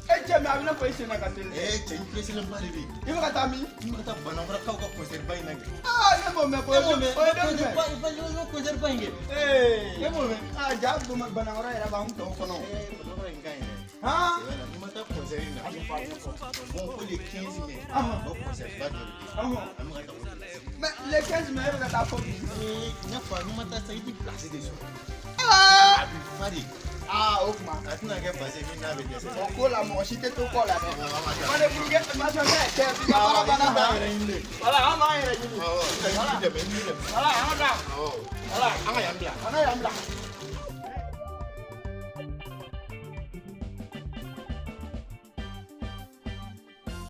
E cɛ mais a bɛna fɔ i sen na ka teli. Cɛ in president ba de bɛ yen. I bɛ ka taa min? I bɛ ka taa Bananbarakaw ka concert ba in na kɛ. Ne m'o mɛn ko ye den jumɛn? concert ba in kɛ. Ne m'o mɛn. Ja Bananbara yɛrɛ b'an tɔw kɔnɔ. Bananbara in ka ɲi dɛ. N'i ma taa concert in na. Bon ko le 15 mai. O concert ba dɔ de bɛ yen. An bɛ ka taa o de la. Mais le 15 mai e bɛ ka taa fɔ bi. N y'a fɔ n'i ma taa sa i bɛ place de sɔrɔ. A bɛ fari. o tuma. A tɛna kɛ basi min n'a bɛ dɛsɛ. O ko la mɔgɔ si tɛ to kɔ la dɛ. Ko ne pour que formation kɛ cɛ i ka baara banna. An b'an yɛrɛ ɲini de. Voilà an b'an yɛrɛ ɲini. Awɔ. N b'i dɛmɛ. Voilà an ka taa. Awɔ. Voilà an ka yan bila. an ka yan bila.